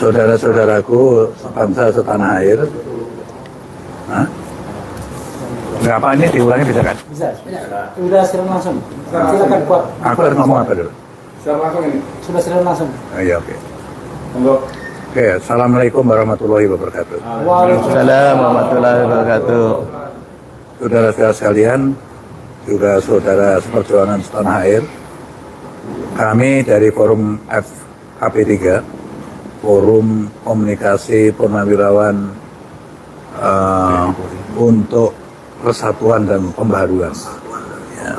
Saudara-saudaraku sebangsa setanah air. Hah? Nggak apa, ini diulangi bisa kan? Bisa. Sudah siaran langsung. Silakan Pak. Aku harus ngomong apa dulu? Siaran langsung ini. Sudah siaran langsung. Oh, iya, oke. Monggo. Oke, assalamualaikum warahmatullahi wabarakatuh. Waalaikumsalam warahmatullahi wabarakatuh. Saudara-saudara sekalian, juga saudara seperjuangan setanah air. Kami dari Forum FKP3, Forum Komunikasi Purnawirawan untuk Persatuan dan Pembaharuan. Ya.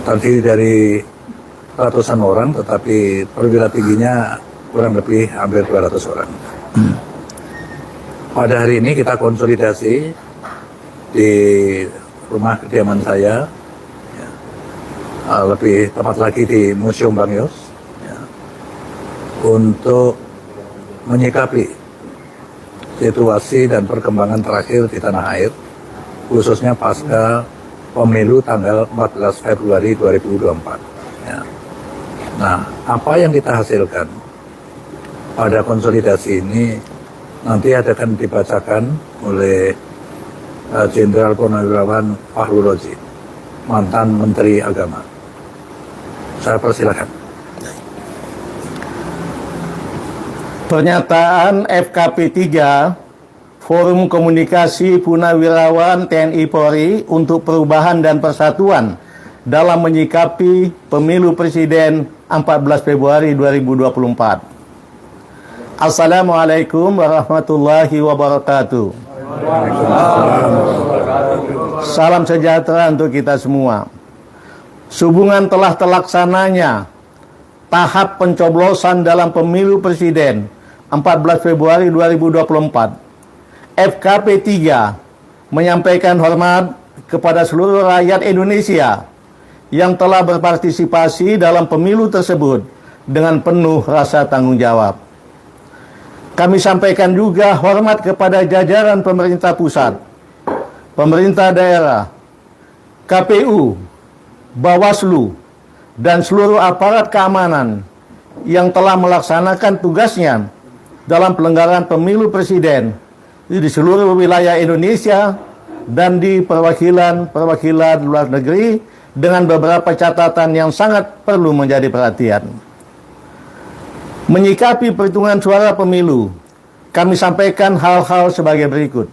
Terdiri dari ratusan orang, tetapi perwira tingginya kurang lebih hampir 200 orang. Pada hari ini kita konsolidasi di rumah kediaman saya, ya. Lebih tepat lagi di Museum Bang Yos, ya. Untuk menyikapi situasi dan perkembangan terakhir di tanah air, khususnya pasca pemilu tanggal 14 Februari 2024. Ya. Nah, apa yang kita hasilkan pada konsolidasi ini nanti akan dibacakan oleh Jenderal Purnawirawan Fahru Rozi, mantan Menteri Agama. Saya persilakan. Pernyataan FKP 3 Forum Komunikasi Purnawirawan TNI Polri untuk Perubahan dan Persatuan dalam menyikapi Pemilu Presiden 14 Februari 2024. Assalamualaikum warahmatullahi wabarakatuh. Salam sejahtera untuk kita semua. Sehubungan telah terlaksananya tahap pencoblosan dalam Pemilu Presiden 14 Februari 2024, FKP 3 menyampaikan hormat kepada seluruh rakyat Indonesia yang telah berpartisipasi dalam pemilu tersebut dengan penuh rasa tanggung jawab. Kami sampaikan juga hormat kepada jajaran pemerintah pusat, pemerintah daerah, KPU, Bawaslu, dan seluruh aparat keamanan yang telah melaksanakan tugasnya dalam pelanggaran pemilu presiden di seluruh wilayah Indonesia dan di perwakilan luar negeri dengan beberapa catatan yang sangat perlu menjadi perhatian. Menyikapi perhitungan suara pemilu, kami sampaikan hal-hal sebagai berikut.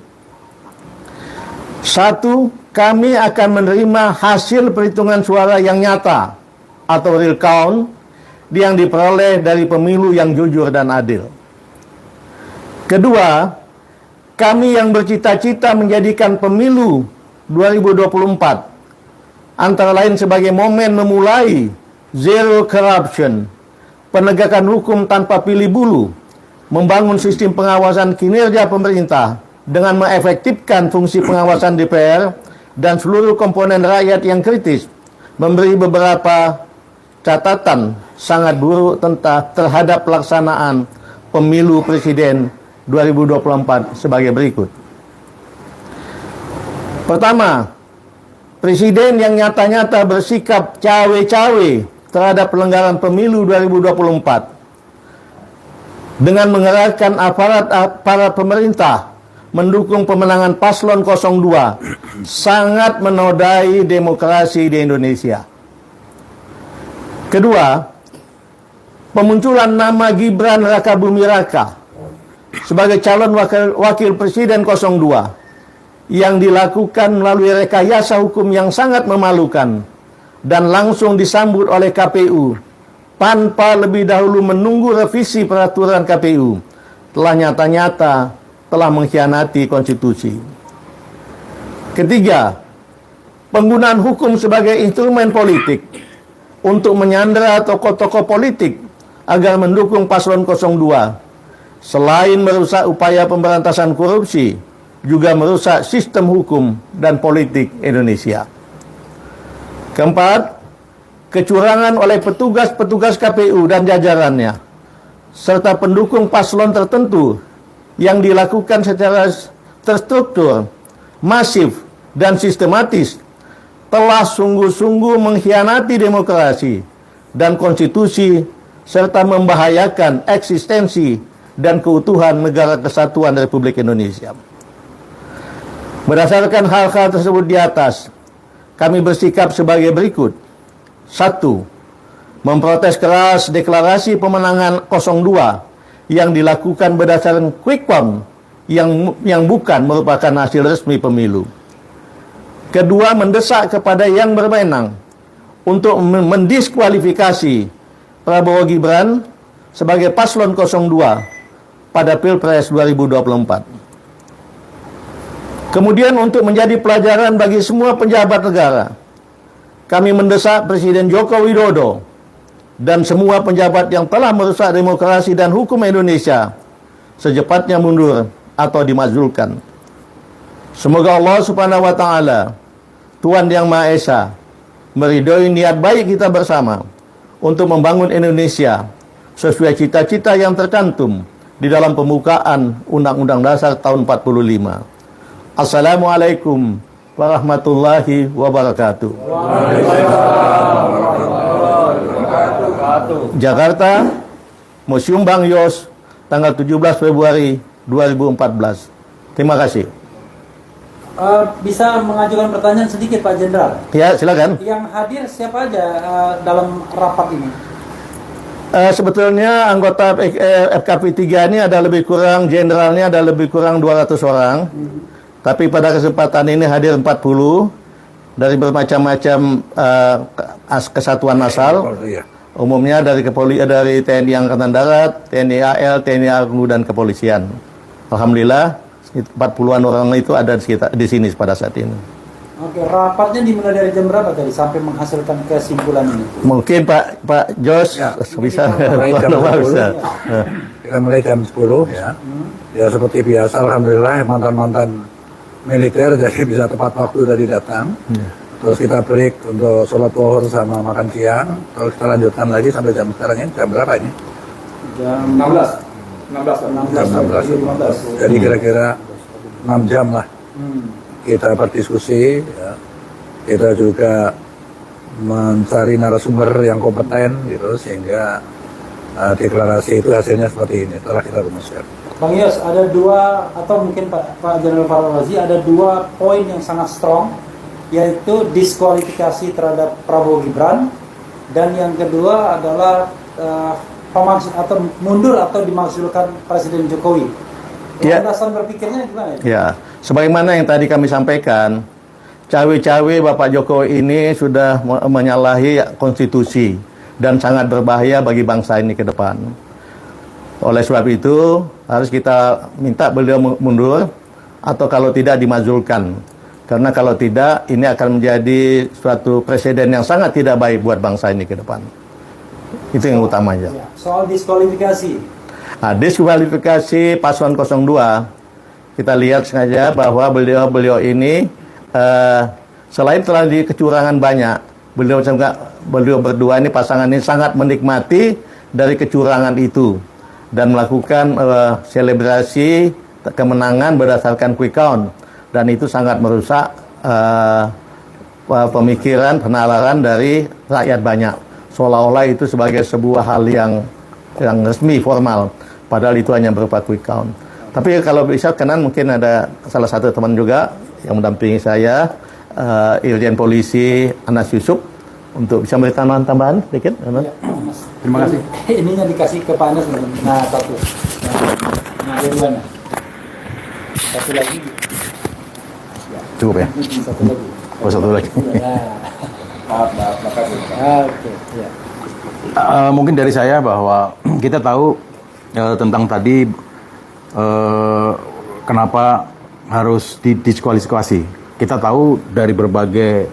1. Kami akan menerima hasil perhitungan suara yang nyata atau real count yang diperoleh dari pemilu yang jujur dan adil. Kedua, kami yang bercita-cita menjadikan pemilu 2024 antara lain sebagai momen memulai zero corruption, penegakan hukum tanpa pilih bulu, membangun sistem pengawasan kinerja pemerintah dengan mengefektifkan fungsi pengawasan DPR dan seluruh komponen rakyat yang kritis, memberi beberapa catatan sangat buruk terhadap pelaksanaan pemilu presiden 2024 sebagai berikut. Pertama, presiden yang nyata-nyata bersikap cawe-cawe terhadap pelanggaran pemilu 2024 dengan mengerahkan aparat pemerintah mendukung pemenangan paslon 02 sangat menodai demokrasi di Indonesia. Kedua, pemunculan nama Gibran Rakabuming Raka sebagai calon wakil presiden 02 yang dilakukan melalui rekayasa hukum yang sangat memalukan dan langsung disambut oleh KPU tanpa lebih dahulu menunggu revisi peraturan KPU telah nyata-nyata telah mengkhianati konstitusi. Ketiga, penggunaan hukum sebagai instrumen politik untuk menyandera tokoh-tokoh politik agar mendukung paslon 02 selain merusak upaya pemberantasan korupsi, juga merusak sistem hukum dan politik Indonesia. Keempat, kecurangan oleh petugas-petugas KPU dan jajarannya, serta pendukung paslon tertentu yang dilakukan secara terstruktur, masif, dan sistematis, telah sungguh-sungguh mengkhianati demokrasi dan konstitusi serta membahayakan eksistensi dan keutuhan Negara Kesatuan Republik Indonesia. Berdasarkan hal-hal tersebut di atas, kami bersikap sebagai berikut. 1. Memprotes keras deklarasi pemenangan 02 yang dilakukan berdasarkan quick count yang bukan merupakan hasil resmi pemilu. Kedua, mendesak kepada yang berwenang untuk mendiskualifikasi Prabowo Gibran sebagai paslon 02 pada Pilpres 2024. Kemudian untuk menjadi pelajaran bagi semua pejabat negara, kami mendesak Presiden Joko Widodo dan semua pejabat yang telah merusak demokrasi dan hukum Indonesia secepatnya mundur atau dimajulkan. Semoga Allah Subhanahu wa Ta'ala, Tuhan Yang Maha Esa, meridhoi niat baik kita bersama untuk membangun Indonesia sesuai cita-cita yang tercantum di dalam pembukaan Undang-Undang Dasar tahun 45. Assalamualaikum warahmatullahi wabarakatuh. Jakarta, Museum Bang Yos, tanggal 17 Februari 2014. Terima kasih. Bisa mengajukan pertanyaan sedikit Pak Jenderal? Ya, silakan. Yang hadir siapa aja dalam rapat ini? Sebetulnya anggota FKP 3 ini ada lebih kurang, jenderalnya ada lebih kurang 200 orang. Tapi pada kesempatan ini hadir 40 dari bermacam-macam kesatuan asal. Umumnya dari dari TNI Angkatan Darat, TNI AL, TNI AU dan kepolisian. Alhamdulillah 40-an orang itu ada di sini pada saat ini. Oke, rapatnya dimulai dari jam berapa tadi sampai menghasilkan kesimpulan ini? Mungkin Pak Jos bisa Kita mulai jam 10 ya. Ya seperti biasa, alhamdulillah mantan-mantan militer jadi bisa tepat waktu tadi datang. Terus kita break untuk sholat zuhur sama makan siang. Terus kita lanjutkan lagi sampai jam sekarang ini. Jam berapa ini? Jam 16. Jam 16. Jadi kira-kira 6 jam lah. Kita berdiskusi. Ya. Kita juga mencari narasumber yang kompeten gitu sehingga deklarasi itu hasilnya seperti ini. Telah kita rumuskan. Bang Yos, ada dua atau mungkin Pak Jenderal Farul ada dua poin yang sangat strong, yaitu diskualifikasi terhadap Prabowo Gibran, dan yang kedua adalah atau mundur atau dimaksudkan Presiden Jokowi. Ya. Landasan berpikirnya gimana? Ya, sebagaimana yang tadi kami sampaikan, cawe-cawe Bapak Jokowi ini sudah menyalahi konstitusi dan sangat berbahaya bagi bangsa ini ke depan. Oleh sebab itu, harus kita minta beliau mundur atau kalau tidak dimajulkan. Karena kalau tidak, ini akan menjadi suatu presiden yang sangat tidak baik buat bangsa ini ke depan. Itu yang utamanya. Ya, soal diskualifikasi. Nah, diskualifikasi paslon 02, kita lihat sengaja bahwa beliau ini selain telah di kecurangan banyak, beliau berdua ini pasangan ini sangat menikmati dari kecurangan itu dan melakukan selebrasi kemenangan berdasarkan quick count, dan itu sangat merusak pemikiran penalaran dari rakyat banyak, seolah-olah itu sebagai sebuah hal yang resmi formal, padahal itu hanya berupa quick count. Tapi kalau bisa kenan mungkin ada salah satu teman juga yang mendampingi saya, Irjen Polisi Anas Yusuf, untuk bisa memberi tambahan sedikit. Ya, Terima kasih. Ininya dikasih ke Pak Anas. Nah, satu. Nah, dari mana? Satu lagi. Cukup ya? Satu lagi. Oh, satu lagi. Maaf, makasih. Oke, ya. Mungkin dari saya bahwa kita tahu tentang tadi kenapa harus didiskualifikasi. Kita tahu dari berbagai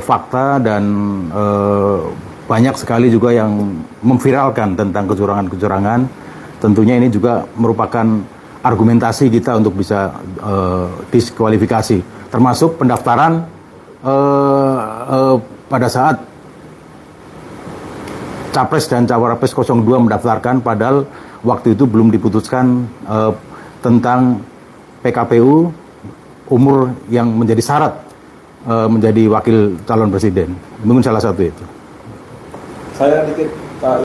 fakta dan banyak sekali juga yang memviralkan tentang kecurangan-kecurangan. Tentunya ini juga merupakan argumentasi kita untuk bisa diskualifikasi, termasuk pendaftaran pada saat Capres dan Cawapres 02 mendaftarkan, padahal waktu itu belum diputuskan tentang PKPU umur yang menjadi syarat menjadi wakil calon presiden. Mungkin salah satu itu. Saya dikit Pak